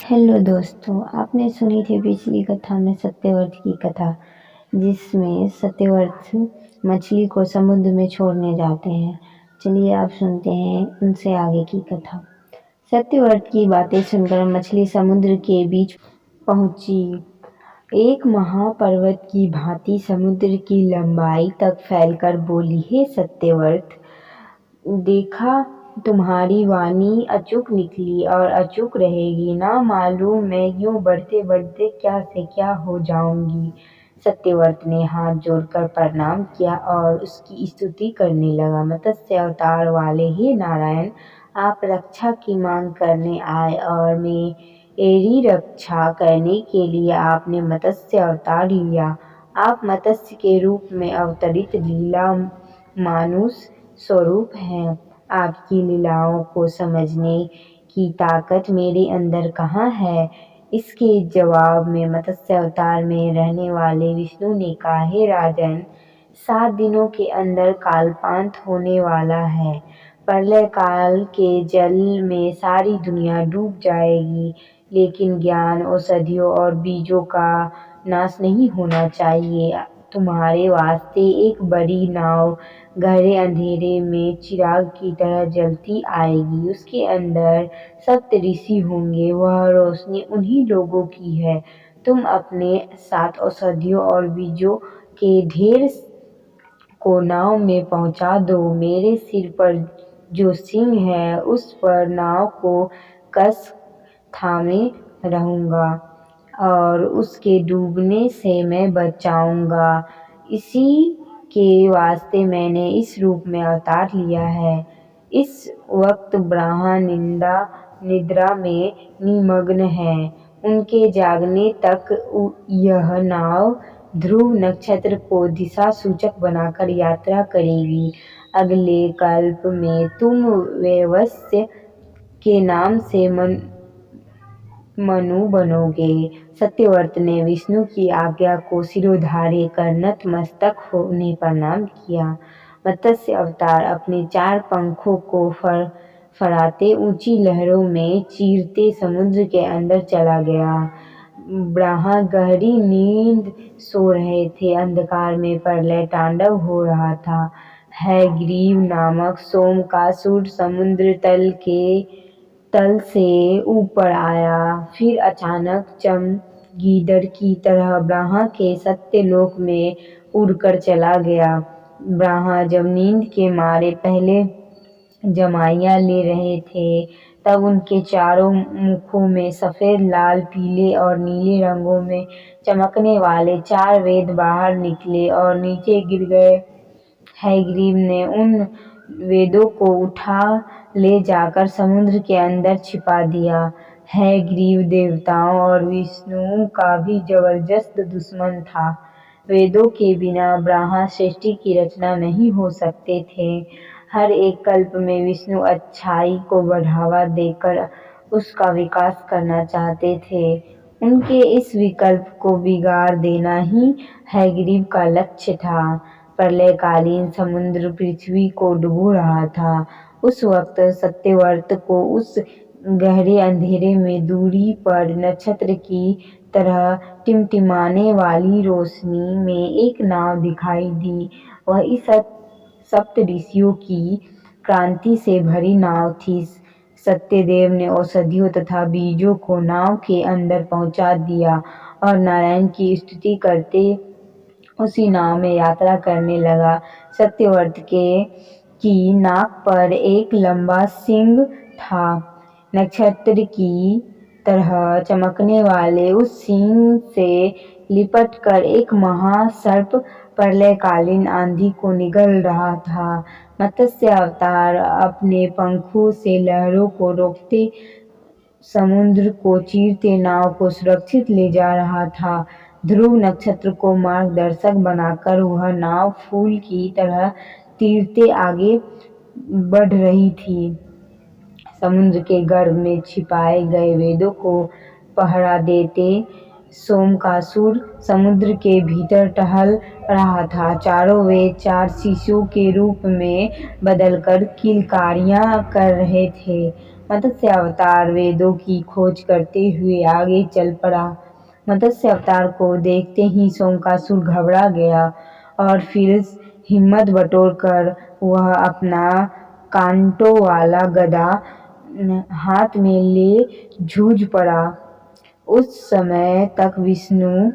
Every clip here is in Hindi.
हेलो दोस्तों, आपने सुनी थी पिछली कथा में सत्यव्रत की कथा, जिसमें सत्यव्रत मछली को समुद्र में छोड़ने जाते हैं। चलिए आप सुनते हैं उनसे आगे की कथा। सत्यव्रत की बातें सुनकर मछली समुद्र के बीच पहुंची। एक महापर्वत की भांति समुद्र की लंबाई तक फैलकर बोली, हे सत्यव्रत, देखा तुम्हारी वाणी अचूक निकली और अचूक रहेगी। ना मालूम मैं यूं बढ़ते बढ़ते क्या से क्या हो जाऊंगी। सत्यव्रत ने हाथ जोड़कर प्रणाम किया और उसकी स्तुति करने लगा। मत्स्य अवतार वाले, हे नारायण, आप रक्षा की मांग करने आए और मेरी रक्षा करने के लिए आपने मत्स्य अवतार लिया। आप मत्स्य के रूप में अवतरित लीला मानुष स्वरूप हैं। आपकी लीलाओं को समझने की ताकत मेरे अंदर कहाँ है? इसके जवाब में मत्स्य अवतार में रहने वाले विष्णु ने कहा, हे राजन, 7 दिनों के अंदर कालपांत होने वाला है। प्रलय काल के जल में सारी दुनिया डूब जाएगी, लेकिन ज्ञान, औषधियों और बीजों का नाश नहीं होना चाहिए। तुम्हारे वास्ते एक बड़ी नाव गहरे अंधेरे में चिराग की तरह जलती आएगी। उसके अंदर 7 ऋषि होंगे। वह रोशनी उन्हीं लोगों की है। तुम अपने साथ औषधियों और बीजों के ढेर को नाव में पहुंचा दो। मेरे सिर पर जो सिंह है उस पर नाव को कस थामे रहूंगा और उसके डूबने से मैं बचाऊंगा। इसी के वास्ते मैंने इस रूप में अवतार लिया है। इस वक्त ब्रह्मा निद्रा में निमग्न है। उनके जागने तक यह नाव ध्रुव नक्षत्र को दिशा सूचक बनाकर यात्रा करेगी। अगले कल्प में तुम वैवस्वत के नाम से मनु बनोगे। सत्यव्रत ने विष्णु की आज्ञा को सिरोधार्य कर नतमस्तक होने प्रणाम किया। मत्स्य अवतार अपने 4 पंखों को फराते ऊंची लहरों में चीरते समुद्र के अंदर चला गया। ब्रह्मा गहरी नींद सो रहे थे। अंधकार में प्रलय तांडव हो रहा था। हयग्रीव नामक सोमकासुर समुद्र तल से ऊपर आया, फिर अचानक चमगीदड़ की तरह ब्रह्मा के सत्यलोक में उड़कर चला गया। ब्रह्मा जब नींद के मारे पहले जमाइयाँ ले रहे थे, तब उनके चारों मुखों में सफेद, लाल, पीले और नीले रंगों में चमकने वाले 4 वेद बाहर निकले और नीचे गिर गए। हयग्रीव ने उन वेदों को उठा ले जाकर समुद्र के अंदर छिपा दिया। हयग्रीव देवताओं और विष्णु का भी जबरदस्त दुश्मन था। वेदों के बिना ब्रह्मा सृष्टि की रचना नहीं हो सकते थे। हर एक कल्प में विष्णु अच्छाई को बढ़ावा देकर उसका विकास करना चाहते थे। उनके इस विकल्प को बिगाड़ देना ही हयग्रीव का लक्ष्य था। प्रलयकालीन समुद्र पृथ्वी को डुबो रहा था। उस वक्त सत्यव्रत को उस गहरे अंधेरे में दूरी पर नक्षत्र की तरह टिमटिमाने वाली रोशनी में एक नाव दिखाई दी। वह इस 7 ऋषियों की क्रांति से भरी नाव थी। सत्यदेव ने औषधियों तथा बीजों को नाव के अंदर पहुंचा दिया और नारायण की स्तुति करते उसी नाव में यात्रा करने लगा। सत्यव्रत की नाक पर एक लंबा सींग था। नक्षत्र की तरह चमकने वाले उस सींग से लिपटकर एक महासर्प प्रलयकालीन आंधी को निगल रहा था। मत्स्य अवतार अपने पंखों से लहरों को रोकते समुद्र को चीरते नाव को सुरक्षित ले जा रहा था। ध्रुव नक्षत्र को मार्गदर्शक बनाकर वह नाव फूल की तरह तीरते आगे बढ़ रही थी। समुद्र के गर्भ में छिपाए गए वेदों को पहरा देते सोमकासुर समुद्र के भीतर टहल रहा था। चारों वेद 4 शिशुओं के रूप में बदलकर किलकारियां कर रहे थे। मत्स्य अवतार वेदों की खोज करते हुए आगे चल पड़ा। मत्स्य अवतार को देखते ही सोमकासुर घबरा गया और फिर हिम्मत बटोरकर वह अपना कांटों वाला गदा हाथ में ले जूझ पड़ा। उस समय तक विष्णु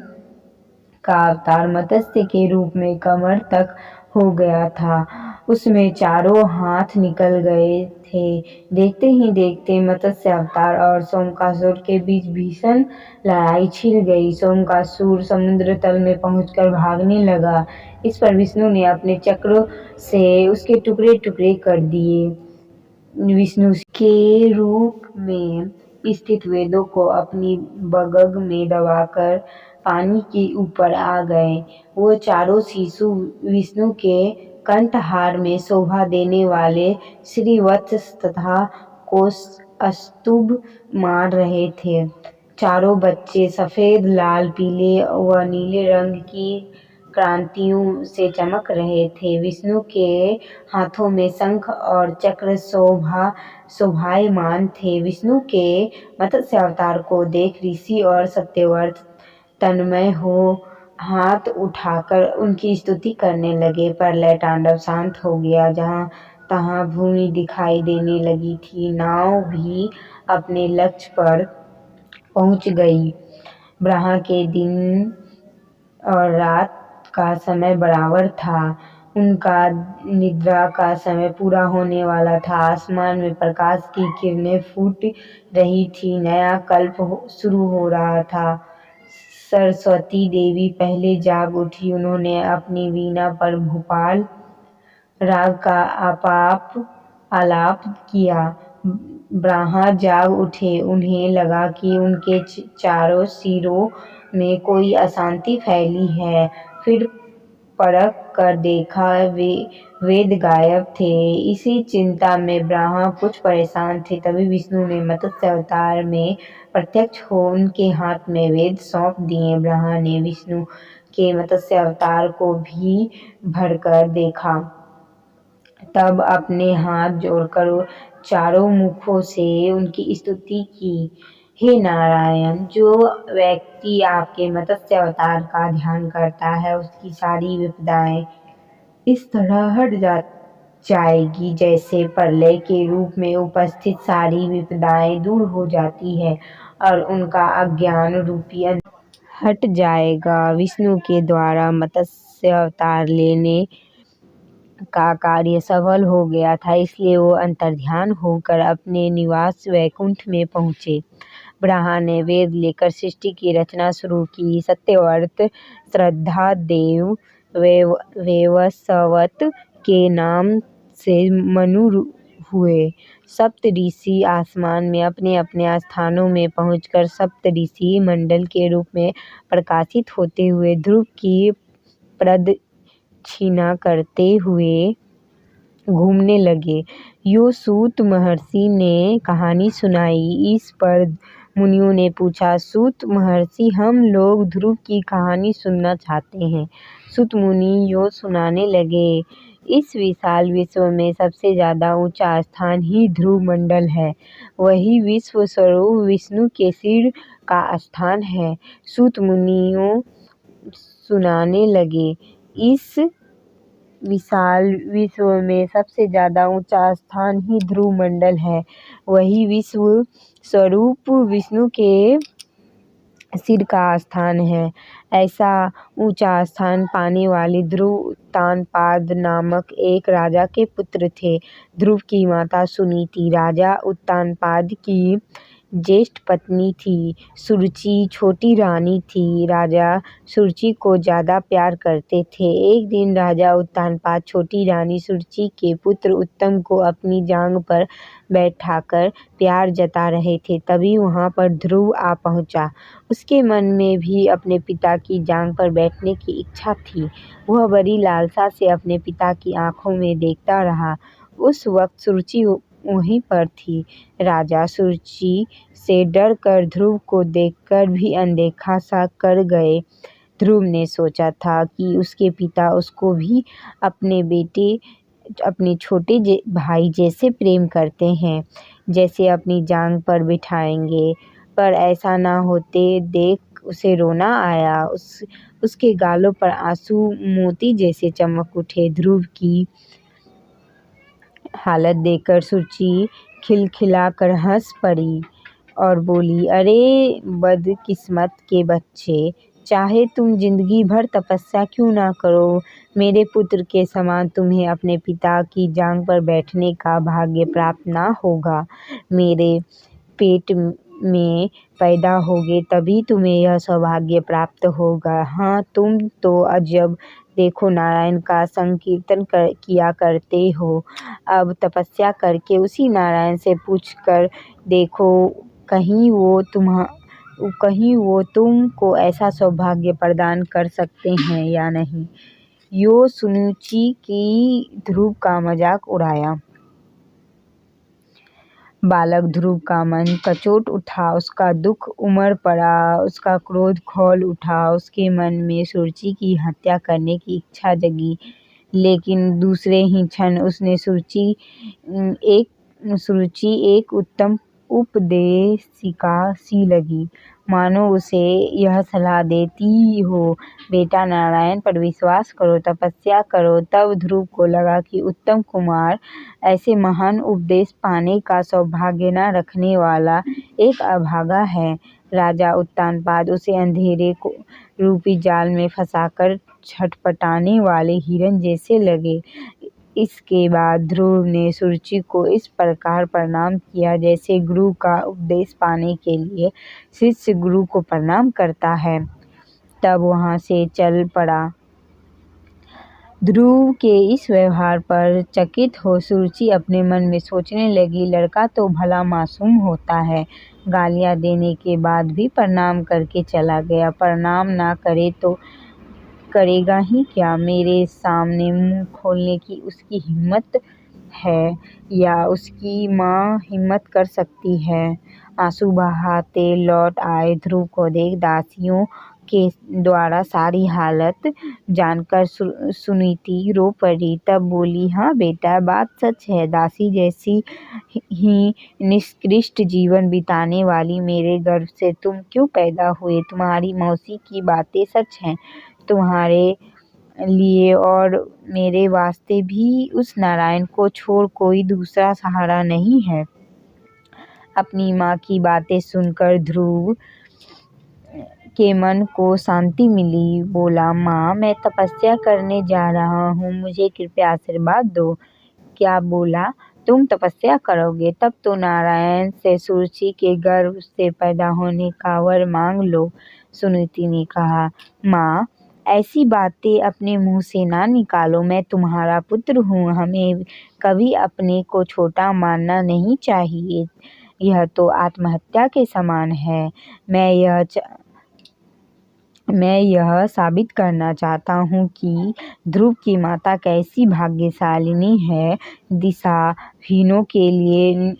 का अवतार मत्स्य के रूप में कमर तक हो गया था। उसमें चारों हाथ निकल गए थे। देखते ही देखते मत्स्य अवतार और सोमकासुर के बीच भीषण लड़ाई छिड़ गई। सोमकासुर समुद्र तल में पहुंचकर भागने लगा। इस पर विष्णु ने अपने चक्रों से उसके टुकड़े टुकड़े कर दिए। विष्णु के रूप में स्थित वेदों को अपनी बगग में दबाकर पानी के ऊपर आ गए। वो चारों शिशु विष्णु के कंठहार में शोभा देने वाले श्रीवत्स तथा कौस्तुभ मार रहे थे। चारों बच्चे सफेद, लाल, पीले व नीले रंग की क्रांतियों से चमक रहे थे। विष्णु के हाथों में शंख और चक्र शोभायमान थे। विष्णु के मत्स्य अवतार को देख ऋषि और सत्यव्रत तन्मय हो हाथ उठाकर उनकी स्तुति करने लगे। प्रलय तांडव शांत हो गया। जहाँ तहाँ भूमि दिखाई देने लगी थी। नाव भी अपने लक्ष्य पर पहुंच गई। ब्रह्मा के दिन और रात का समय बराबर था। उनका निद्रा का समय पूरा होने वाला था। आसमान में प्रकाश की किरणें फूट रही थी। नया कल्प शुरू हो रहा था। सरस्वती देवी पहले जाग उठी। उन्होंने अपनी वीणा पर भूपाल राग का आलाप किया। ब्रह्मा जाग उठे। उन्हें लगा कि उनके चारों सिरों में कोई अशांति फैली है। फिर परख कर देखा वेद गायब थे। इसी चिंता में ब्रह्मा कुछ परेशान थे। तभी विष्णु ने मत्स्य अवतार में प्रत्यक्ष हो उनके हाथ में वेद सौंप दिए। ब्रह्मा ने विष्णु के मत्स्य अवतार को भी भरकर देखा। तब अपने हाथ जोड़कर चारों मुखों से उनकी स्तुति की। हे नारायण, जो व्यक्ति आपके मत्स्य अवतार का ध्यान करता है उसकी सारी विपदाएं इस तरह हट जाएगी जैसे प्रलय के रूप में उपस्थित सारी विपदाएं दूर हो जाती है और उनका अज्ञान रूपी हट जाएगा। विष्णु के द्वारा मत्स्य अवतार लेने का कार्य सफल हो गया था, इसलिए वो अंतर्ध्यान होकर अपने निवास वैकुंठ में पहुंचे। ब्रह्मा ने वेद लेकर सृष्टि की रचना शुरू की। सत्यव्रत, श्रद्धादेव, वैवस्वत के नाम से मनु हुए। सप्त ऋषि आसमान में अपने अपने स्थानों में पहुंचकर सप्त ऋषि मंडल के रूप में प्रकाशित होते हुए ध्रुव की प्रदक्षिणा करते हुए घूमने लगे। यो सूत महर्षि ने कहानी सुनाई। इस पर मुनियों ने पूछा, सूत महर्षि, हम लोग ध्रुव की कहानी सुनना चाहते हैं। सूत मुनि यो सुनाने लगे, इस विशाल विश्व में सबसे ज्यादा ऊंचा स्थान ही ध्रुव मंडल है। वही विश्व स्वरूप विष्णु के सिर का स्थान है। सूत मुनियों सुनाने लगे, इस विशाल विश्व में सबसे ज्यादा ऊंचा स्थान ही ध्रुव मंडल है। वही विश्व स्वरूप विष्णु के सिर का स्थान है। ऐसा ऊंचा स्थान पाने वाले ध्रुव उत्तानपाद नामक एक राजा के पुत्र थे। ध्रुव की माता सुनीति राजा उत्तानपाद की ज्येष्ठ पत्नी थी। सुरुचि छोटी रानी थी। राजा सुरुचि को ज्यादा प्यार करते थे। एक दिन राजा उत्तानपाद छोटी रानी सुरुचि के पुत्र उत्तम को अपनी जांघ पर बैठाकर प्यार जता रहे थे। तभी वहां पर ध्रुव आ पहुंचा। उसके मन में भी अपने पिता की जांघ पर बैठने की इच्छा थी। वह बड़ी लालसा से अपने पिता की आंखों में देखता रहा। उस वक्त सुरुचि वहीं पर थी। राजा सुरुचि से डरकर ध्रुव को देखकर भी अनदेखा सा कर गए। ध्रुव ने सोचा था कि उसके पिता उसको भी अपने छोटे भाई जैसे प्रेम करते हैं, जैसे अपनी जांघ पर बिठाएंगे। पर ऐसा ना होते देख उसे रोना आया। उसके गालों पर आंसू मोती जैसे चमक उठे। ध्रुव की हालत देखकर सुरुचि खिलखिलाकर हंस पड़ी और बोली, अरे बदकिस्मत के बच्चे, चाहे तुम जिंदगी भर तपस्या क्यों ना करो, मेरे पुत्र के समान तुम्हें अपने पिता की जांघ पर बैठने का भाग्य प्राप्त ना होगा। मेरे पेट में पैदा होगे तभी तुम्हें यह सौभाग्य प्राप्त होगा। हाँ, तुम तो अजब देखो नारायण का संकीर्तन किया करते हो। अब तपस्या करके उसी नारायण से पूछ कर देखो कहीं वो तुमको ऐसा सौभाग्य प्रदान कर सकते हैं या नहीं। यो सुनिचि की ध्रुव का मजाक उड़ाया। बालक ध्रुव का मन कचोट उठा, उसका दुख उमड़ पड़ा, उसका क्रोध खौल उठा। उसके मन में सुरुचि की हत्या करने की इच्छा जगी, लेकिन दूसरे ही क्षण उसने सुरुचि एक उत्तम उपदेशिका सी लगी, मानो उसे यह सलाह देती हो, बेटा नारायण पर विश्वास करो, तपस्या करो। तब ध्रुव को लगा कि उत्तम कुमार ऐसे महान उपदेश पाने का सौभाग्य न रखने वाला एक अभागा है। राजा उत्तानपाद उसे अंधेरे रूपी जाल में फंसाकर छटपटाने वाले हिरन जैसे लगे। इसके बाद ध्रुव ने सुरुचि को इस प्रकार प्रणाम किया जैसे गुरु का उपदेश पाने के लिए शिष्य गुरु को प्रणाम करता है। तब वहां से चल पड़ा। ध्रुव के इस व्यवहार पर चकित हो सुरुचि अपने मन में सोचने लगी, लड़का तो भला मासूम होता है, गालियां देने के बाद भी प्रणाम करके चला गया। प्रणाम ना करे तो करेगा ही क्या। मेरे सामने मुंह खोलने की उसकी हिम्मत है या उसकी माँ हिम्मत कर सकती है। आंसू बहाते लौट आए। ध्रुव को देख दासियों के द्वारा सारी हालत जानकर सुनीति रो पड़ी। तब बोली, हाँ बेटा, बात सच है। दासी जैसी ही निष्कृष्ट जीवन बिताने वाली मेरे गर्भ से तुम क्यों पैदा हुए। तुम्हारी मौसी की बातें सच हैं। तुम्हारे लिए और मेरे वास्ते भी उस नारायण को छोड़ कोई दूसरा सहारा नहीं है। अपनी माँ की बातें सुनकर ध्रुव के मन को शांति मिली। बोला, माँ, मैं तपस्या करने जा रहा हूँ, मुझे कृपया आशीर्वाद दो। क्या बोला, तुम तपस्या करोगे? तब तो नारायण से सुरुचि के गर्भ से पैदा होने का वर मांग लो। सुनीति ने कहा, माँ, ऐसी बातें अपने मुंह से ना निकालो। मैं तुम्हारा पुत्र हूँ, हमें कभी अपने को छोटा मानना नहीं चाहिए। यह तो आत्महत्या के समान है। मैं यह साबित करना चाहता हूँ कि ध्रुव की माता कैसी भाग्यशालिनी है। दिशाहीनों के लिए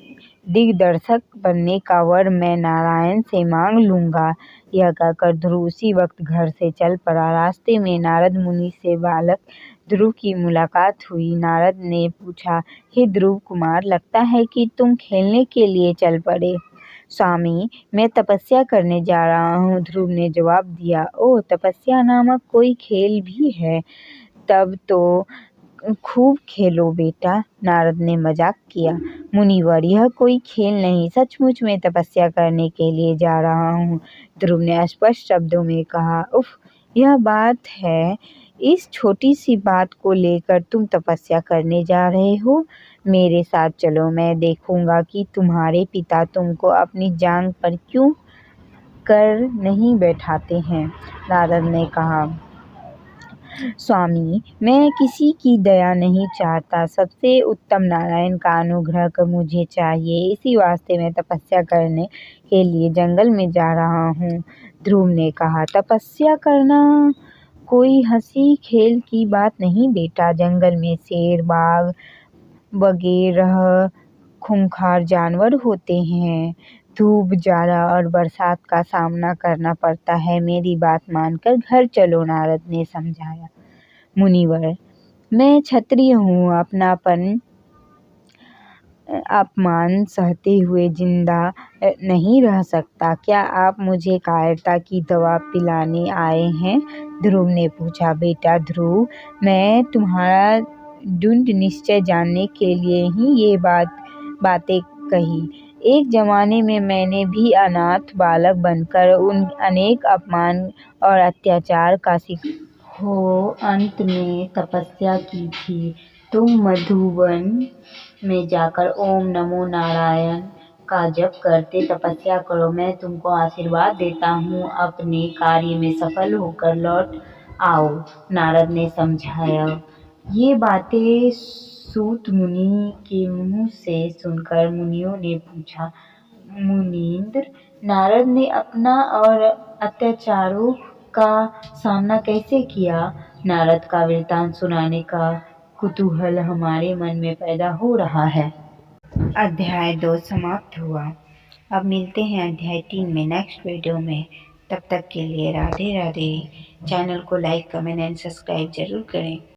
दिग्दर्शक बनने का वर मैं नारायण से मांग लूंगा। यह कहकर ध्रुव उसी वक्त घर से चल पड़ा। रास्ते में नारद मुनि से बालक ध्रुव की मुलाकात हुई। नारद ने पूछा, हे ध्रुव कुमार, लगता है कि तुम खेलने के लिए चल पड़े। स्वामी, मैं तपस्या करने जा रहा हूँ, ध्रुव ने जवाब दिया। ओह, तपस्या नामक कोई खेल भी है? तब तो खूब खेलो बेटा, नारद ने मजाक किया। मुनिवर, यह कोई खेल नहीं, सचमुच मैं तपस्या करने के लिए जा रहा हूँ, ध्रुव ने स्पष्ट शब्दों में कहा। उफ, यह बात है, इस छोटी सी बात को लेकर तुम तपस्या करने जा रहे हो? मेरे साथ चलो, मैं देखूंगा कि तुम्हारे पिता तुमको अपनी जांघ पर क्यों कर नहीं बैठाते हैं। नारद ने कहा, स्वामी, मैं किसी की दया नहीं चाहता, सबसे उत्तम नारायण का अनुग्रह मुझे चाहिए। इसी वास्ते मैं तपस्या करने के लिए जंगल में जा रहा हूँ, ध्रुव ने कहा। तपस्या करना कोई हंसी खेल की बात नहीं बेटा। जंगल में शेर, बाघ वगैरह खूंखार जानवर होते हैं। धूप, जाड़ा और बरसात का सामना करना पड़ता है। मेरी बात मानकर घर चलो, नारद ने समझाया। मुनिवर, मैं क्षत्रिय हूँ, अपनापन अपमान सहते हुए जिंदा नहीं रह सकता। क्या आप मुझे कायरता की दवा पिलाने आए हैं? ध्रुव ने पूछा। बेटा ध्रुव, मैं तुम्हारा ढूंढ निश्चय जानने के लिए ही ये बातें कही। एक जमाने में मैंने भी अनाथ बालक बनकर उन अनेक अपमान और अत्याचार का शिकार हो अंत में तपस्या की थी। तुम मधुवन में जाकर ओम नमो नारायण का जप करते तपस्या करो। मैं तुमको आशीर्वाद देता हूँ, अपने कार्य में सफल होकर लौट आओ, नारद ने समझाया। ये बातें सूत मुनि के मुंह से सुनकर मुनियों ने पूछा, मुनींद्र, नारद ने अपना और अत्याचारों का सामना कैसे किया? नारद का वृत्तांत सुनाने का कुतूहल हमारे मन में पैदा हो रहा है। अध्याय 2 समाप्त हुआ। अब मिलते हैं अध्याय 3 में नेक्स्ट वीडियो में। तब तक के लिए राधे राधे। चैनल को लाइक, कमेंट एंड सब्सक्राइब जरूर करें।